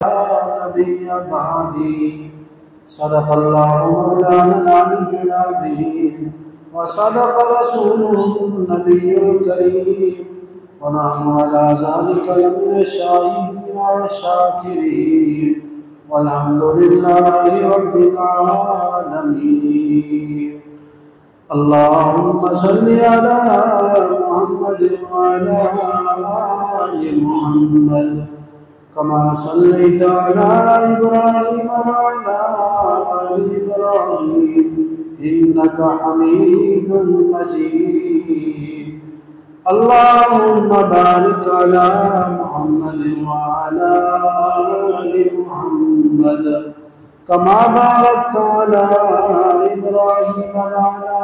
نبي بعدي صدق الله مولانا العلي العظيم وصدق رسوله النبي الكريم ونحن على ذلك لمن الشاهدين والشاكرين والحمد لله رب العالمين. اللهم صل على محمد وعلى آل محمد كما صليت على إبراهيم وعلى آل إبراهيم إنك حميد مجيد. اللهم بارك على محمد وعلى آل محمد كما باركت على إبراهيم وعلى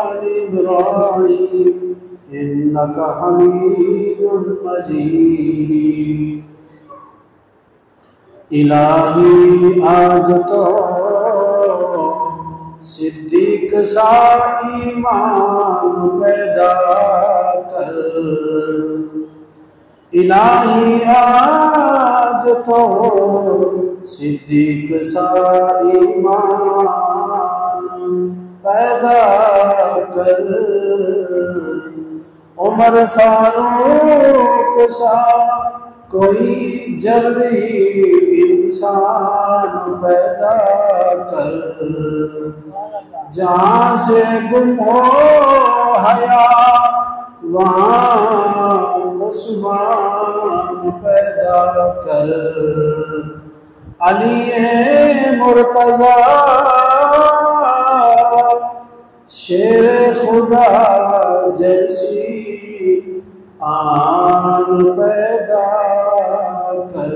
آل إبراهيم إنك حميد مجيد. الہی آج تو صدیق سا ایمان پیدا کر. الہی آج تو صدیق سا ایمان پیدا کر. عمر فاروق سا کوئی جری انسان پیدا کر. جہاں سے گم ہو حیا وہاں عثمان پیدا کر. علی مرتضیٰ شیر خدا جیسی آن پیدا کر.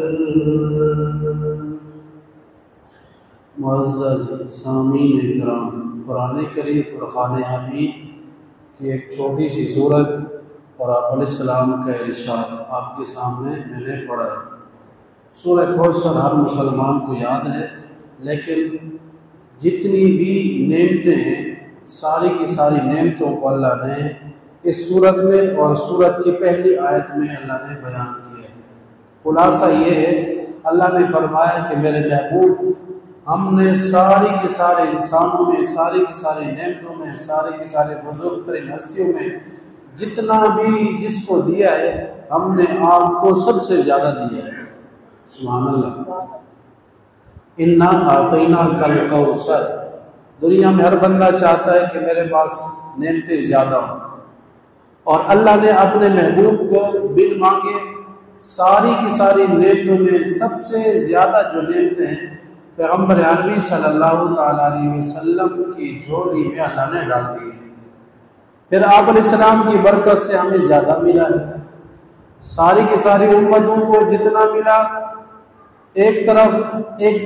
معزز سامعین کرام، قرآن کریم فرقان حمید کی ایک چھوٹی سی سورت اور آپ علیہ السلام کا ارشاد آپ کے سامنے میں نے پڑھا ہے. سورہ کوثر ہر مسلمان کو یاد ہے، لیکن جتنی بھی نعمتیں ہیں ساری کی ساری نعمتوں کو اللہ نے اس سورت میں اور سورت کی پہلی آیت میں اللہ نے بیان کیا ہے. خلاصہ یہ ہے، اللہ نے فرمایا کہ میرے محبوب، ہم نے ساری کے سارے انسانوں میں، ساری کی ساری نعمتوں میں، سارے کے سارے بزرگ ترین ہستیوں میں جتنا بھی جس کو دیا ہے ہم نے آپ کو سب سے زیادہ دیا ہے. سبحان اللہ. انا اعطیناک الکوثر. دنیا میں ہر بندہ چاہتا ہے کہ میرے پاس نعمتیں زیادہ ہوں، اور اللہ نے اپنے محبوب کو بن مانگے ساری کی ساری نعمتوں میں سب سے زیادہ جو نعمتیں ہیں پیغمبر عربی صلی اللہ تعالیٰ علیہ وسلم کی جھولی میں اللہ نے ڈال دی ہے. پھر آپ علیہ السلام کی برکت سے ہمیں زیادہ ملا ہے. ساری کی ساری امتوں کو جتنا ملا، ایک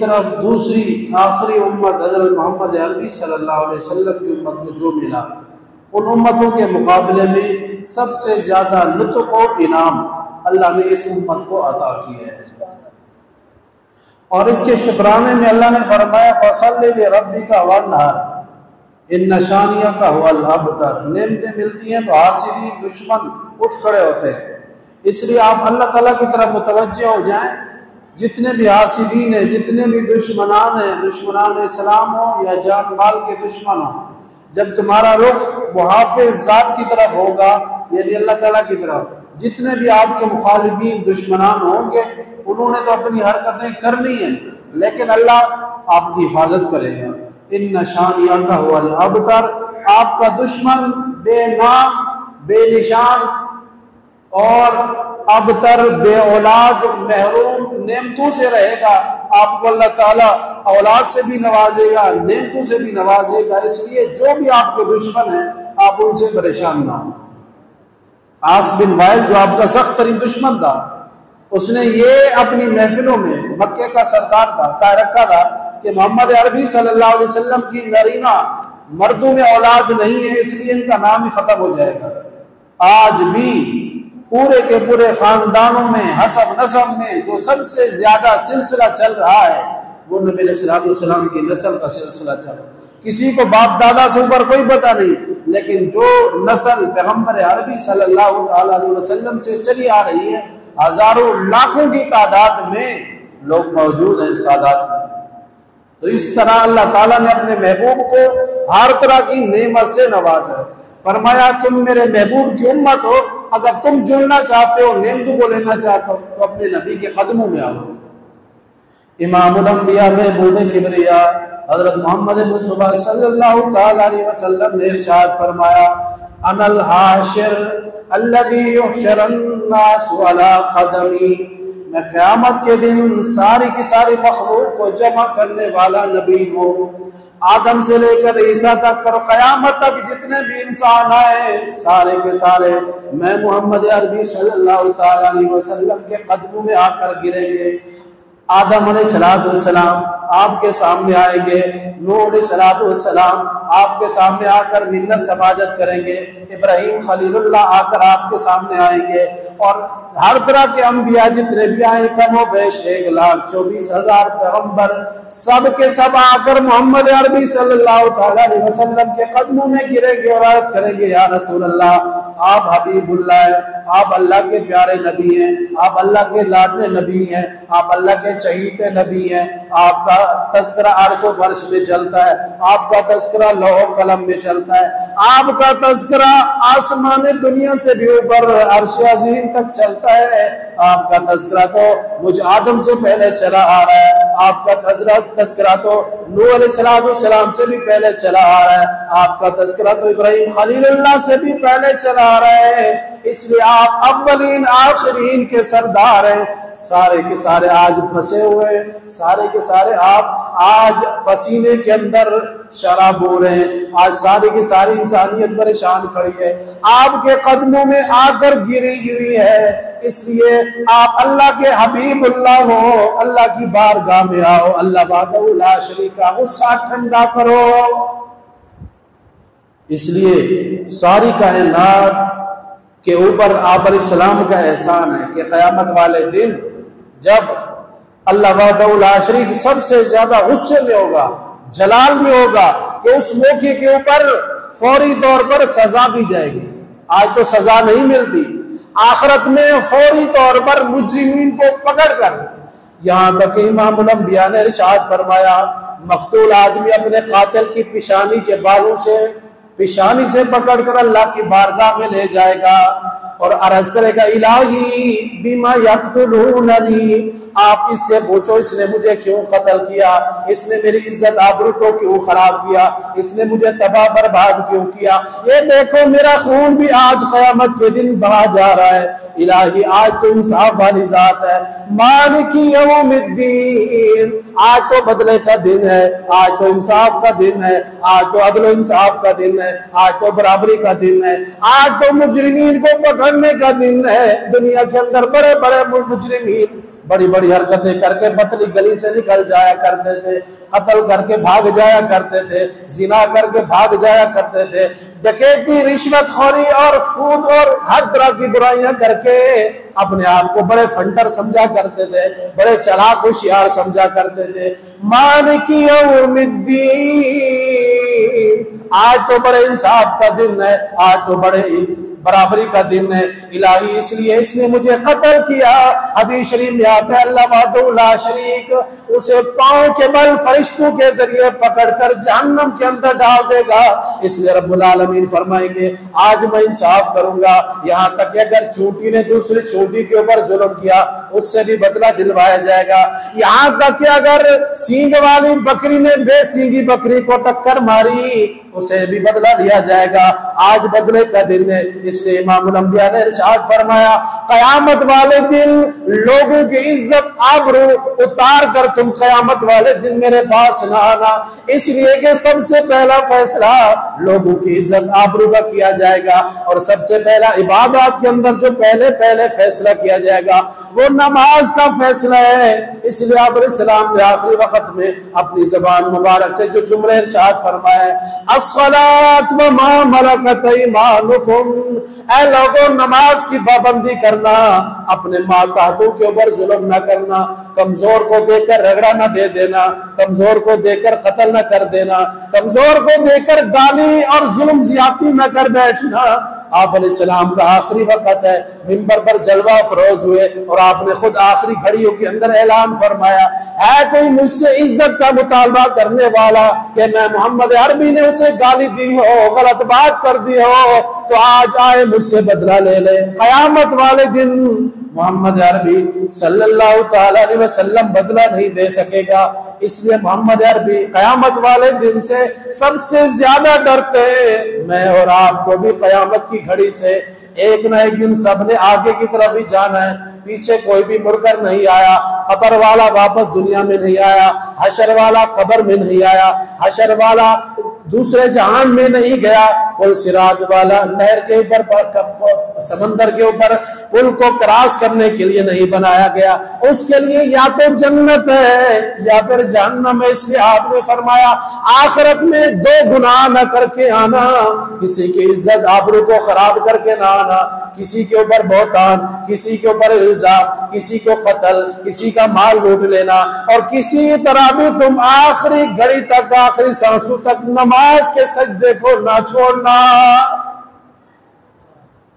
طرف دوسری آخری امت حضرت محمد عربی صلی اللہ علیہ وسلم کی امت کو جو ملا، ان امتوں کے مقابلے میں سب سے زیادہ لطف و انعام اللہ نے اس امت کو عطا کیا ہے. اور اس کے شکرانے میں اللہ نے فرمایا فَصَلِّ لِرَبِّكَ وَانْحَرْ إِنَّ شَانِئَكَ هُوَ الْأَبْتَرُ. نعمتیں ملتی ہیں تو حاسدین دشمن اٹھ کھڑے ہوتے ہیں، اس لیے آپ اللہ تعالیٰ کی طرف متوجہ ہو جائیں. جتنے بھی حاسدین ہیں، جتنے بھی دشمنان ہیں، دشمنان اسلام ہو یا جان مال کے دشمن ہو، جب تمہارا رخ محافظ ذات کی طرف ہوگا، یعنی اللہ تعالیٰ کی طرف، جتنے بھی آپ کے مخالفین دشمنان ہوں گے انہوں نے تو اپنی حرکتیں کرنی ہیں، لیکن اللہ آپ کی حفاظت کرے گا. ان شانئک هو الابتر. آپ کا دشمن بے نام، بے نشان اور ابتر، بے اولاد، محروم، نعمتوں سے رہے گا. آپ کو اللہ تعالیٰ اولاد سے بھی نوازے گا، نعمتوں سے بھی نوازے گا. اس لیے جو بھی آپ کے دشمن ہیں آپ ان سے پریشان نہ ہوں. عاص بن وائل جو آپ کا سخت ترین دشمن تھا، اس نے یہ اپنی محفلوں میں، مکے کا سردار تھا، کہہ رکھا تھا کہ محمد عربی صلی اللہ علیہ وسلم کی نرینہ مردوں میں اولاد نہیں ہے، اس لیے ان کا نام ہی ختم ہو جائے گا. آج بھی پورے کے پورے خاندانوں میں حسب نسب میں جو سب سے زیادہ سلسلہ چل رہا ہے وہ نبی علیہ السلام کی نسل کا سلسلہ چل رہا ہے. کسی کو باپ دادا سے اوپر کوئی پتہ نہیں، لیکن جو نسل پیغمبر عربی صلی اللہ علیہ وسلم سے چلی آ رہی ہے، ہزاروں لاکھوں کی تعداد میں لوگ موجود ہیں سادات میں۔ تو اس طرح اللہ تعالیٰ نے اپنے محبوب کو ہر طرح کی نعمت سے نوازا ہے۔ فرمایا تم میرے محبوب کی امت ہو، اگر تم جڑنا چاہتے ہو، نعمتوں کو لینا چاہتے ہو تو اپنے نبی کے قدموں میں آؤ۔ امام الانبیاء محبوب کبریا حضرت محمد مصطفیٰ صلی اللہ تعالیٰ علیہ وسلم نے ارشاد فرمایا انا الحاشر الذی یحشر الناس علی قدمی، میں قیامت کے دن ساری کی ساری مخلوق کو جمع کرنے والا نبی ہوں۔ آدم سے لے کر عیسیٰ تک اور قیامت تک جتنے بھی انسان آئے سارے کے سارے میں محمد عربی صلی اللہ تعالیٰ علیہ وسلم کے قدموں میں آ کر گریں گے۔ آدم علیہ السلام آپ کے سامنے آئیں گے، نوح علیہ السلام آپ کے سامنے آ کر منت سماجت کریں گے، ابراہیم خلیل اللہ آ کر آپ کے سامنے آئیں گے، اور ہر طرح کے انبیاء جتنے بھی آئے کم و بیش 1,24,000 پیغمبر سب کے سب آ کر محمد عربی صلی اللہ تعالیٰ علیہ وسلم کے قدموں میں گریں گے اور عرض کریں گے یا رسول اللہ آپ حبیب اللہ ہیں، آپ اللہ کے پیارے نبی ہیں، آپ اللہ کے لاڈلے نبی ہیں، آپ اللہ کے چہیتے نبی ہیں، آپ کا تذکرہ عرش و فرش میں چلتا ہے، آپ کا تذکرہ لوح و قلم میں چلتا ہے، آپ کا تذکرہ آسمان دنیا سے بھی اوپر عرش عظیم تک چلتا ہے، آپ کا تذکرہ تو مجھ آدم سے پہلے چلا آ رہا ہے، آپ کا تذکرہ تو نوح علیہ السلام سے بھی پہلے چلا آ رہا ہے، آپ کا تذکرہ تو ابراہیم خلیل اللہ سے بھی پہلے چلا آ رہا ہے، اس لیے آپ اولین آخرین کے سردار ہیں۔ سارے کے سارے آج پھنسے ہوئے، سارے کے سارے آپ آج پسینے کے اندر شراب ہو رہے ہیں، آج ساری کی ساری انسانیت پریشان کھڑی ہے، آپ کے قدموں میں آ کر گری ہوئی ہے، اس لیے آپ اللہ کے حبیب اللہ ہو، اللہ کی بارگاہ میں آؤ، اللہ وحدہ لا شریک کا غصہ ٹھنڈا کرو۔ اس لیے ساری کائنات کے اوپر آپ علیہ السلام کا احسان ہے کہ قیامت والے دن جب اللہ وحدہ لا شریک سب سے زیادہ غصے میں ہوگا، جلال میں ہوگا، کہ اس موقع کے اوپر فوری طور پر سزا دی جائے گی۔ آج تو سزا نہیں ملتی، آخرت میں فوری طور پر مجرمین کو پکڑ کر، یہاں تک کہ امام الانبیاء نے ارشاد فرمایا مقتول آدمی اپنے قاتل کی پیشانی کے بالوں سے، پیشانی سے پکڑ کر اللہ کی بارگاہ میں لے جائے گا اور عرض کرے گا الہی بما یقتلوننی، آپ اس سے پوچھو اس نے مجھے کیوں قتل کیا، اس نے میری عزت آبرو کو کیوں خراب کیا، اس نے مجھے تباہ برباد کیوں کیا، یہ دیکھو میرا خون بھی آج قیامت کے دن بہا جا رہا ہے، الہی آج تو انصاف والی ذات ہے، مالک یوم الدین، آج تو بدلے کا دن ہے، آج تو انصاف کا دن ہے، آج تو عدل و انصاف کا دن ہے، آج تو برابری کا دن ہے، آج تو مجرمین کو پکڑنے کا دن ہے۔ دنیا کے اندر بڑے بڑے مجرمین بڑی بڑی حرکتیں کر کے پتلی گلی سے نکل جایا کرتے تھے، قتل کر کے بھاگ جایا کرتے تھے، زنا کر کے بھاگ جایا کرتے تھے، ڈکیتی، رشوت خوری اور سود اور ہر طرح کی برائیاں کر کے اپنے آپ کو بڑے فنٹر سمجھا کرتے تھے، بڑے چلاک ہوشیار سمجھا کرتے تھے۔ مالک یوم الدین، آج تو بڑے انصاف کا دن ہے، آج تو بڑے برابری کا دن ہے، الہی اس لیے اس نے مجھے قتل کیا۔ حدیث شریف میں آتا ہے اللہ وحدہ لا شریک اسے پاؤں کے بل فرشتوں کے ذریعے پکڑ کر جہنم کے اندر ڈال دے گا۔ اس لیے رب العالمین فرمائیں گے آج میں انصاف کروں گا، یہاں تک کہ اگر چونٹی نے دوسری چونٹی کے اوپر ظلم کیا اس سے بھی بدلہ دلوایا جائے گا، یہاں تک کہ اگر سینگ والی بکری نے بے سینگی بکری کو ٹکر ماری اسے بھی بدلہ لیا جائے گا۔ آج بدلے کا دن ہے، اس لیے امام الانبیاء نے ارشاد فرمایا قیامت والے دن لوگوں کی عزت آبرو اتار کر تم قیامت والے دن میرے پاس نہ آنا، اس لیے کہ سب سے پہلا فیصلہ لوگوں کی عزت آبرو کا کیا جائے گا، اور سب سے پہلا عبادات کے اندر جو پہلے فیصلہ کیا جائے گا وہ نماز کا فیصلہ ہے۔ اس لیے آپ علیہ السلام نے آخری وقت میں اپنی زبان مبارک سے جو جملے ارشاد فرمایا ہے الصلاۃ وما ملکت ایمانکم، اے لوگوں نماز کی پابندی کرنا، اپنے ماتحتوں کے اوپر ظلم نہ کرنا، کمزور کو دیکھ کر رگڑا نہ دے دینا، کمزور کو دیکھ کر قتل نہ کر دینا، کمزور کو دیکھ کر گالی اور ظلم زیادتی نہ کر بیٹھنا، آپ علیہ السلام کا آخری وقت ہے، منبر پر جلوہ افروز ہوئے اور آپ نے خود آخری گھڑیوں کے اندر اعلان فرمایا، ہے کوئی مجھ سے عزت کا مطالبہ کرنے والا کہ میں محمد عربی نے اسے گالی دی ہو، غلط بات کر دی ہو، تو آج آئے مجھ سے بدلہ لے لے۔ قیامت والے دن محمد عربی صلی اللہ تعالی علیہ وسلم بدلہ نہیں دے سکے گا، اس لیے محمد عربی قیامت والے دن سے سب سے زیادہ ڈرتے ہیں۔ میں اور آپ کو بھی قیامت کی گھڑی سے ایک نہ ایک دن سب نے آگے کی طرف ہی جانا ہے، پیچھے کوئی بھی مڑ کر نہیں آیا۔ قبر والا واپس دنیا میں نہیں آیا، حشر والا قبر میں نہیں آیا، حشر والا دوسرے جہان میں نہیں گیا، پل صراط والا نہر کے اوپر، سمندر کے اوپر پل کو کراس کرنے کے لیے نہیں بنایا گیا، اس کے لیے یا تو جنت ہے یا پھر جہنم ہے۔ اس لیے آپ نے فرمایا آخرت میں دو گناہ نہ کر کے آنا، کسی کی عزت آبرو کو خراب کر کے نہ آنا، کسی کے اوپر بہتان، کسی کے اوپر الزام، کسی کو قتل، کسی کا مال لوٹ لینا، اور کسی طرح بھی تم آخری گھڑی تک، آخری سانسوں تک نماز کے سجدے کو نہ چھوڑنا۔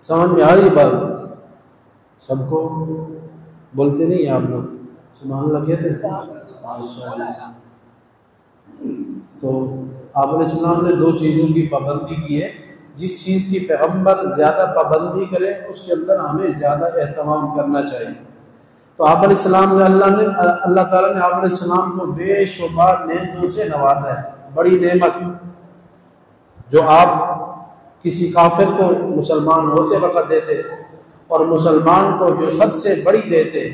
سمجھ میں آ رہی بات؟ سب کو بولتے نہیں آپ لوگ سبحان اللہ کہتے ہیں؟ تو آپ علیہ السلام نے دو چیزوں کی پابندی کی ہے، جس چیز کی پیغمبر زیادہ پابندی کرے اس کے اندر ہمیں زیادہ اہتمام کرنا چاہیے۔ تو آپ علیہ السلام نے اللہ تعالیٰ نے آپ علیہ السلام کو بے شمار نعمتوں سے نوازا ہے، بڑی نعمت جو آپ کسی کافر کو مسلمان ہوتے وقت دیتے، اور مسلمان کو جو سب سے بڑی دیتے،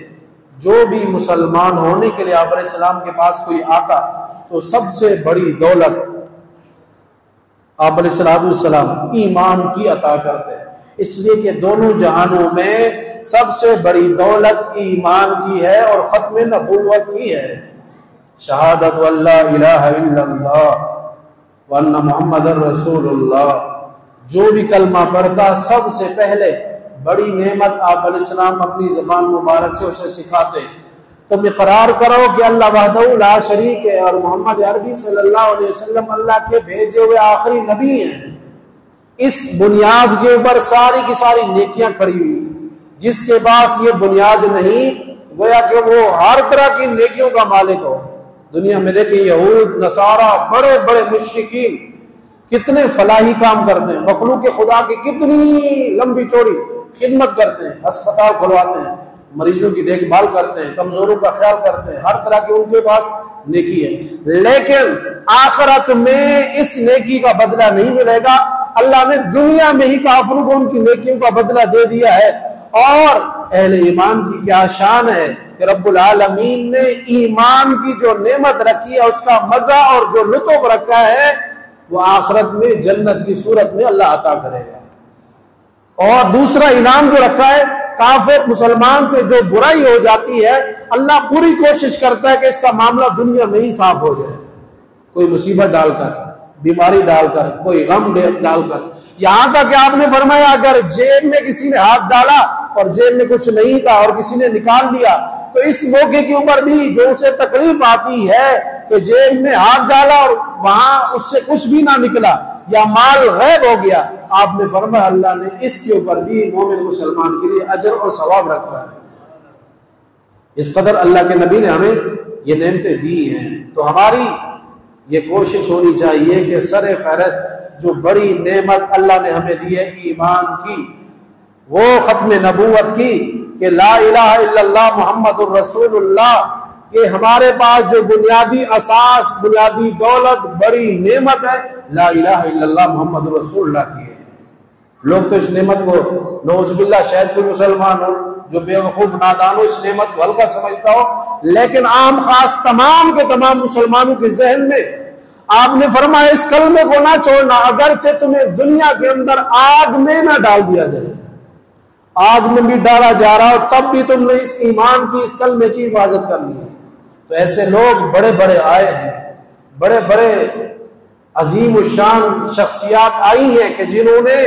جو بھی مسلمان ہونے کے لیے آپ علیہ السلام کے پاس کوئی آتا تو سب سے بڑی دولت آپ علیہ السلام ایمان کی عطا کرتے، اس لیے کہ دونوں جہانوں میں سب سے بڑی دولت ایمان کی ہے اور ختم نبوت کی ہے۔ شہادت واللہ الہ الا اللہ وان محمد رسول اللہ، جو بھی کلمہ پڑھتا سب سے پہلے بڑی نعمت آپ علیہ السلام اپنی زبان مبارک سے اسے سکھاتے، تم اقرار کرو کہ اللہ وحدہ لا شریک ہے اور محمد عربی صلی اللہ علیہ وسلم اللہ کے بھیجے ہوئے آخری نبی ہیں۔ اس بنیاد کے اوپر ساری کی ساری نیکیاں کھڑی ہوئی، جس کے پاس یہ بنیاد نہیں گویا کہ وہ ہر طرح کی نیکیوں کا مالک ہو۔ دنیا میں دیکھیں یہود نصارہ بڑے بڑے مشرکین کتنے فلاحی کام کرتے ہیں، مخلوق خدا کی کتنی لمبی چوڑی خدمت کرتے ہیں، ہسپتال کھلواتے ہیں، مریضوں کی دیکھ بھال کرتے ہیں، کمزوروں کا خیال کرتے ہیں، ہر طرح کی ان کے پاس نیکی ہے، لیکن آخرت میں اس نیکی کا بدلہ نہیں ملے گا۔ اللہ نے دنیا میں ہی کافروں کو ان کی نیکیوں کا بدلہ دے دیا ہے، اور اہل ایمان کی کیا شان ہے کہ رب العالمین نے ایمان کی جو نعمت رکھی ہے، اس کا مزہ اور جو لطف رکھا ہے، وہ آخرت میں جنت کی صورت میں اللہ عطا کرے گا۔ اور دوسرا انعام جو رکھا ہے، کافر مسلمان سے جو برائی ہو جاتی ہے، اللہ پوری کوشش کرتا ہے کہ اس کا معاملہ دنیا میں ہی صاف ہو جائے، کوئی مصیبت ڈال کر، بیماری ڈال کر، کوئی غم ڈال کر، یہاں تک کہ آپ نے فرمایا اگر جیب میں کسی نے ہاتھ ڈالا اور جیب میں کچھ نہیں تھا اور کسی نے نکال لیا، تو اس موقع کے اوپر بھی جو اسے تکلیف آتی ہے کہ جیب میں ہاتھ ڈالا اور وہاں اس سے کچھ بھی نہ نکلا یا مال غائب ہو گیا، آپ نے فرمایا اللہ نے اس کے اوپر بھی مومن مسلمان کے لیے اجر اور ثواب رکھا ہے۔ اس قدر اللہ کے نبی نے ہمیں یہ نعمتیں دی ہیں، تو ہماری یہ کوشش ہونی چاہیے کہ سر فہرست جو بڑی نعمت اللہ نے ہمیں دی ہے ایمان کی، وہ ختم نبوت کی، کہ لا الہ الا اللہ محمد الرسول اللہ، کہ ہمارے پاس جو بنیادی اساس، بنیادی دولت، بڑی نعمت ہے، لا الہ الا اللہ محمد الرسول اللہ کی ہے۔ لوگ تو اس نعمت کو نعوذ باللہ شاید کوئی مسلمان ہو جو بے وقوف نادان ہو، اس نعمت کو ہلکا سمجھتا ہو، لیکن عام خاص تمام کے تمام مسلمانوں کے ذہن میں آپ نے فرمایا اس کلمے کو نہ چھوڑنا، اگرچہ تمہیں دنیا کے اندر آگ میں نہ ڈال دیا جائے، آگ میں بھی ڈالا جا رہا ہو تب بھی تم نے اس ایمان کی، اس کلمے کی حفاظت کرنی ہے۔ تو ایسے لوگ بڑے بڑے آئے ہیں، بڑے بڑے عظیم الشان شخصیات آئی ہیں کہ جنہوں نے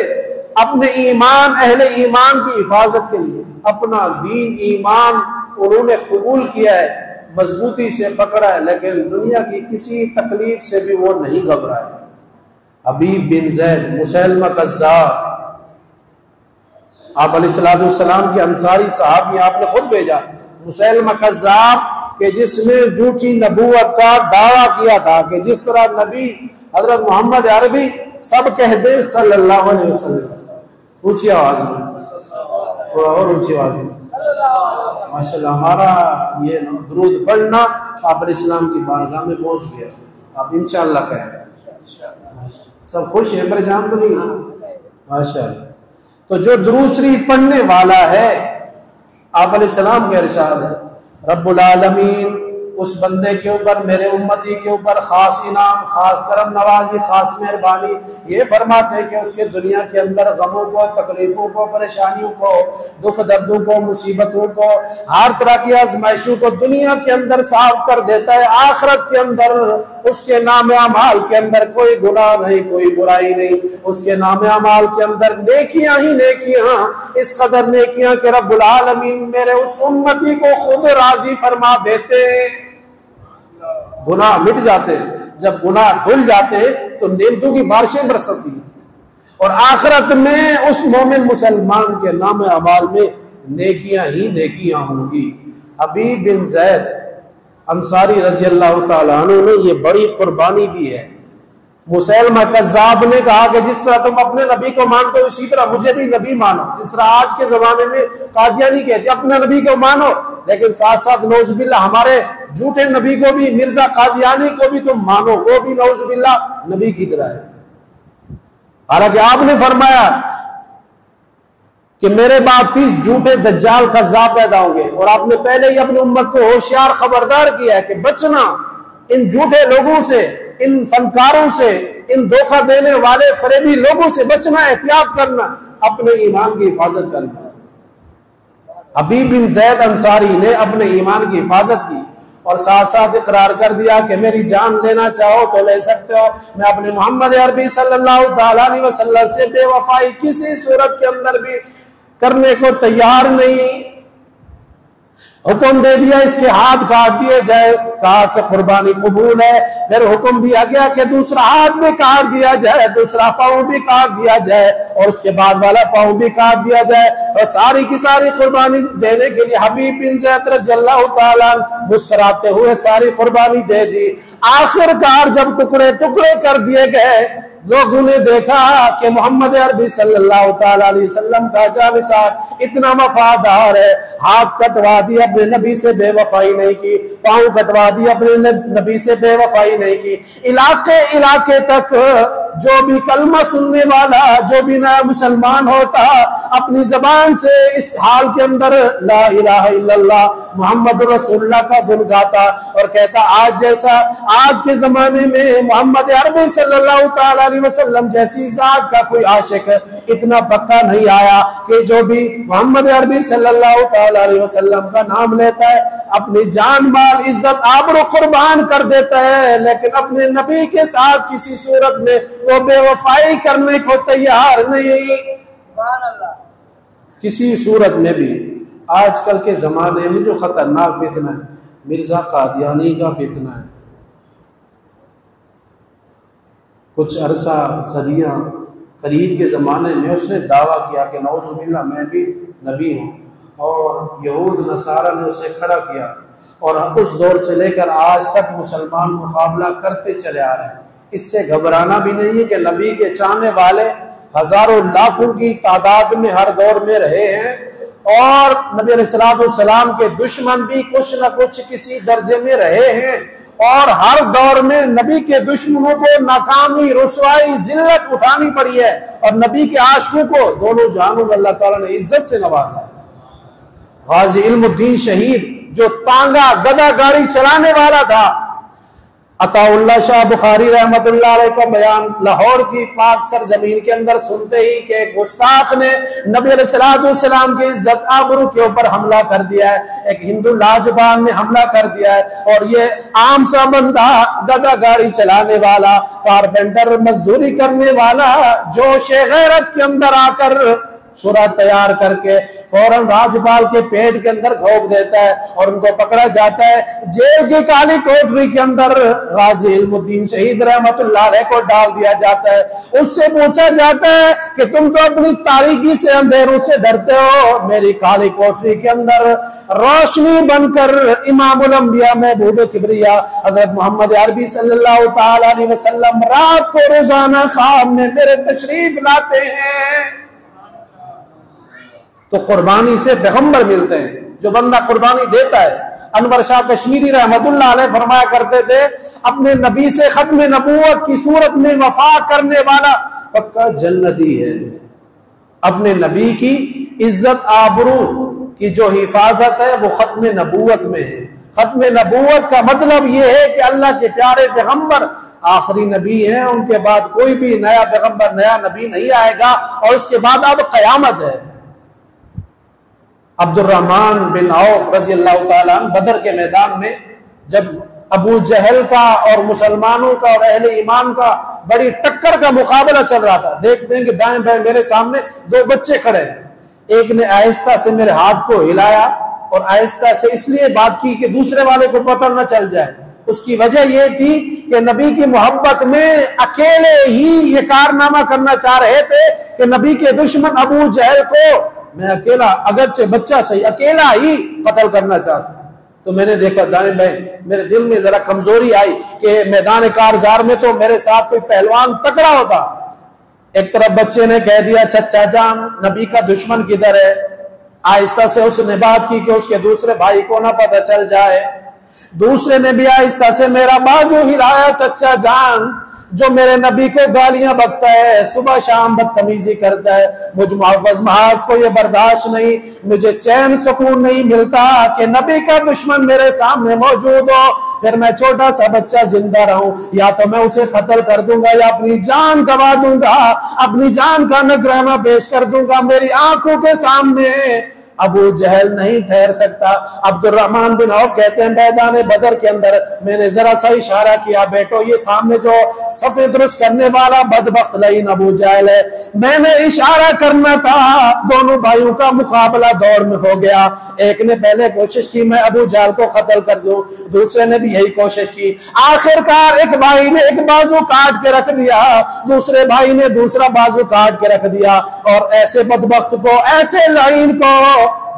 اپنے ایمان، اہل ایمان کی حفاظت کے لیے اپنا دین ایمان انہوں نے قبول کیا ہے، مضبوطی سے پکڑا ہے، لیکن دنیا کی کسی تکلیف سے بھی وہ نہیں گھبرائے۔ حبیب بن زید، مسیلمہ کذاب، آپ علیہ السلام کے انصاری صحابی آپ نے خود بھیجا، مسیلمہ کذاب کہ جس نے جھوٹی نبوت کا دعویٰ کیا تھا کہ جس طرح نبی حضرت محمد عربی سب کہہ دیں صلی اللہ علیہ وسلم. اونچی آواز میں، تھوڑا اور اونچی آواز میں. ماشاءاللہ ہمارا یہ درود پڑھنا آپ علیہ السلام کی بارگاہ میں پہنچ گیا. آپ انشاءاللہ کہیں. سب خوش ہیں، پریشان تو نہیں ہیں؟ ماشاءاللہ. تو جو درود شریف پڑھنے والا ہے، آپ علیہ السلام کے ارشاد ہے رب العالمین اس بندے کے اوپر، میرے امتی کے اوپر خاص انعام، خاص کرم نوازی، خاص مہربانی یہ فرماتے ہیں کہ اس کے دنیا کے اندر غموں کو، تکلیفوں کو، پریشانیوں کو، دکھ دردوں کو، مصیبتوں کو، ہر طرح کی آزمائشوں کو دنیا کے اندر صاف کر دیتا ہے. آخرت کے اندر اس کے نام اعمال کے اندر کوئی گناہ نہیں، کوئی برائی نہیں. اس کے نام اعمال کے اندر نیکیاں ہی نیکیاں، اس قدر نیکیاں کہ رب العالمین میرے اس امتی کو خود راضی فرما دیتے. گناہ مٹ جاتے ہیں، جب گناہ دھل جاتے ہیں تو نعمتوں کی بارشیں برستی ہیں. اور آخرت میں اس مومن مسلمان کے نام اعمال میں نیکیاں ہی نیکیاں ہوں گی. حبیب بن زید انصاری رضی اللہ تعالیٰ عنہ نے یہ بڑی قربانی دی ہے. مسیلمہ کذاب نے کہا کہ جس طرح تم اپنے نبی کو مانتے ہو اسی طرح مجھے بھی نبی مانو. جس طرح آج کے زمانے میں قادیانی کہتے اپنے نبی کو مانو، لیکن ساتھ ساتھ نعوذ باللہ ہمارے جھوٹے نبی کو بھی، مرزا قادیانی کو بھی تم مانو، وہ بھی نعوذ باللہ نبی کی طرح ہے. حالانکہ آپ نے فرمایا کہ میرے بعد 30 جھوٹے دجال کذاب پیدا ہوں گے، اور آپ نے پہلے ہی اپنی امت کو ہوشیار خبردار کیا ہے کہ بچنا ان جھوٹے لوگوں سے، ان فنکاروں سے، ان دھوکہ دینے والے فریبی لوگوں سے بچنا، احتیاط کرنا، اپنے ایمان کی حفاظت کرنا. حبیب بن زید انصاری نے اپنے ایمان کی حفاظت کی اور ساتھ ساتھ اقرار کر دیا کہ میری جان لینا چاہو تو لے سکتے ہو، میں اپنے محمد عربی صلی اللہ تعالیٰ علیہ وسلم سے بے وفائی کسی صورت کے اندر بھی کرنے کو تیار نہیں. حکم دے دیا اس کے ہاتھ کاٹ دیے جائے، کہا کہ قربانی قبول ہے. پھر حکم دیا گیا کہ دوسرا ہاتھ بھی کاٹ دیا جائے، دوسرا پاؤں بھی کاٹ دیا جائے، اور اس کے بعد والا پاؤں بھی کاٹ دیا جائے. اور ساری کی ساری قربانی دینے کے لیے حبیب بن زید رضی اللہ تعالیٰ مسکراتے ہوئے ساری قربانی دے دی. آخر کار جب ٹکڑے ٹکڑے کر دیے گئے، لوگوں نے دیکھا کہ محمد عربی صلی اللہ تعالیٰ علیہ وسلم کا جانسار اتنا وفادار ہے. ہاتھ کٹوا دی، اپنے نبی سے بے وفائی نہیں کی، پاؤں کٹوا دی، اپنے نبی سے بے وفائی نہیں کی. علاقے علاقے تک جو بھی کلمہ سننے والا، جو بھی نیا مسلمان ہوتا، اپنی زبان سے اس حال کے اندر لا الہ الا اللہ محمد رسول اللہ کا دھن گاتا اور کہتا آج جیسا آج کے زمانے میں محمد عربی صلی اللہ تعالیٰ علیہ وسلم جیسی ذات کا کوئی عاشق اتنا پکا نہیں آیا کہ جو بھی محمد عربی صلی اللہ تعالیٰ علیہ وسلم کا نام لیتا ہے اپنی جان مال عزت آبرو قربان کر دیتا ہے، لیکن اپنے نبی کے ساتھ کسی صورت میں وہ بے وفائی کرنے کو تیار نہیں، کسی صورت میں بھی. آج کل کے زمانے میں جو خطرناک فتنہ ہے مرزا قادیانی کا فتنہ ہے. کچھ عرصہ صدیاں قریب کے زمانے میں اس نے دعویٰ کیا کہ نعوذ باللہ میں بھی نبی ہوں، اور یہود نصارہ نے اسے کھڑا کیا، اور اس دور سے لے کر آج تک مسلمان مقابلہ کرتے چلے آ رہے ہیں. اس سے گھبرانا بھی نہیں ہے کہ نبی کے چاہنے والے ہزاروں لاکھوں کی تعداد میں ہر دور میں رہے ہیں، اور نبی علیہ السلام کے دشمن بھی کچھ نہ کچھ کسی درجے میں رہے ہیں، اور ہر دور میں نبی کے دشمنوں کو ناکامی، رسوائی، ذلت اٹھانی پڑی ہے، اور نبی کے عاشقوں کو دونوں جہانوں میں اللہ تعالیٰ نے عزت سے نوازا. غازی علم الدین شہید جو تانگا گدا گاڑی چلانے والا تھا، عطا اللہ شاہ بخاری رحمت اللہ علیہ کا بیان لاہور کی پاک سرزمین کے اندر سنتے ہی کہ ایک گستاخ نے نبی علیہ السلام کی عزت آبرو کے اوپر حملہ کر دیا ہے، ایک ہندو لاجوان نے حملہ کر دیا ہے، اور یہ عام سا بندہ گدا گاڑی چلانے والا، کارپینٹر مزدوری کرنے والا، جوش غیرت کے اندر آ کر سورہ تیار کر کے فوراً راجپال کے پیٹ کے اندر گھونپ دیتا ہے اور ان کو پکڑا جاتا ہے. جیل کی کالی کوٹری کے اندر غازی علم الدین شہید رحمت اللہ علیہ کو ڈال دیا جاتا ہے. اس سے پوچھا جاتا ہے کہ تم تو اپنی تاریکی سے اندھیروں سے ڈرتے ہو, میری کالی کوٹری کے اندر روشنی بن کر امام الانبیاء محبوب کبریا حضرت محمد عربی صلی اللہ تعالی علیہ وسلم رات کو روزانہ خواب میں میرے تشریف لاتے ہیں. تو قربانی سے پیغمبر ملتے ہیں. جو بندہ قربانی دیتا ہے, انور شاہ کشمیری رحمت اللہ علیہ فرمایا کرتے تھے, اپنے نبی سے ختم نبوت کی صورت میں وفا کرنے والا پکا جنتی ہے. اپنے نبی کی عزت آبرو کی جو حفاظت ہے وہ ختم نبوت میں ہے. ختم نبوت کا مطلب یہ ہے کہ اللہ کے پیارے پیغمبر آخری نبی ہیں, ان کے بعد کوئی بھی نیا پیغمبر نیا نبی نہیں آئے گا, اور اس کے بعد اب قیامت ہے. عبد الرحمن بن عوف رضی اللہ تعالیٰ عنہ بدر کے میدان میں جب ابو جہل کا اور مسلمانوں کا اور اہل ایمان کا بڑی ٹکر کا مقابلہ چل رہا تھا, دیکھتے ہیں کہ دائیں بائیں میرے سامنے دو بچے کھڑے ہیں. ایک نے آہستہ سے میرے ہاتھ کو ہلایا اور آہستہ سے اس لیے بات کی کہ دوسرے والے کو پتہ نہ چل جائے. اس کی وجہ یہ تھی کہ نبی کی محبت میں اکیلے ہی یہ کارنامہ کرنا چاہ رہے تھے کہ نبی کے دشمن ابو جہل کو میں اکیلا, اگرچہ بچہ صحیح, اکیلا ہی قتل کرنا چاہتا. تو میں نے دیکھا دائیں بائیں, میرے دل میں ذرا کمزوری آئی کہ میدان کارزار میں تو میرے ساتھ کوئی پہلوان تکڑا ہوتا. ایک طرف بچے نے کہہ دیا چچا جان نبی کا دشمن کدھر ہے. آہستہ سے اس نے بات کی کہ اس کے دوسرے بھائی کو نہ پتہ چل جائے. دوسرے نے بھی آہستہ سے میرا بازو ہلایا, چچا جان جو میرے نبی کو گالیاں بکتا ہے, صبح شام بدتمیزی کرتا ہے, مجھ معوض محاذ کو یہ برداشت نہیں, مجھے چین سکون نہیں ملتا کہ نبی کا دشمن میرے سامنے موجود ہو, پھر میں چھوٹا سا بچہ زندہ رہوں, یا تو میں اسے قتل کر دوں گا یا اپنی جان گوا دوں گا, اپنی جان کا نذرانہ پیش کر دوں گا. میری آنکھوں کے سامنے ابو جہل نہیں ٹھہر سکتا. عبد الرحمن بن عوف کہتے ہیں میدان بدر کے اندر میں نے ذرا سا اشارہ کیا, بیٹو یہ سامنے جو صفیں درست کرنے والا بدبخت لعین ابو جہل ہے. میں نے اشارہ کرنا تھا, دونوں بھائیوں کا مقابلہ دور میں ہو گیا. ایک نے پہلے کوشش کی میں ابو جہل کو قتل کر دوں, دوسرے نے بھی یہی کوشش کی. آخرکار ایک بھائی نے ایک بازو کاٹ کے رکھ دیا, دوسرے بھائی نے دوسرا بازو کاٹ کے رکھ دیا, اور ایسے بدبخت کو, ایسے لعین کو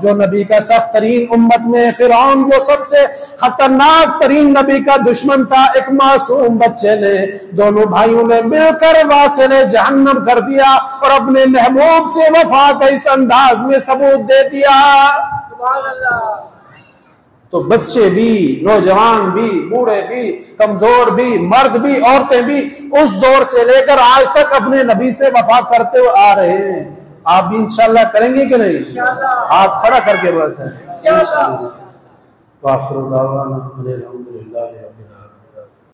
جو نبی کا سخت ترین امت میں فرعون جو سب سے خطرناک ترین نبی کا دشمن تھا, ایک معصوم بچے نے, دونوں بھائیوں نے مل کر واصل جہنم کر دیا اور اپنے محبوب سے وفا کا اس انداز میں ثبوت دے دیا. سبحان اللہ. تو بچے بھی, نوجوان بھی, بوڑھے بھی, کمزور بھی, مرد بھی, عورتیں بھی اس دور سے لے کر آج تک اپنے نبی سے وفا کرتے ہوئے آ رہے ہیں. آپ بھی انشاءاللہ کریں گے کہ نہیں؟ آپ کھڑا کر کے بات ہے انشاءاللہ. وآخر دعوانا الحمدللہ رب العالمین.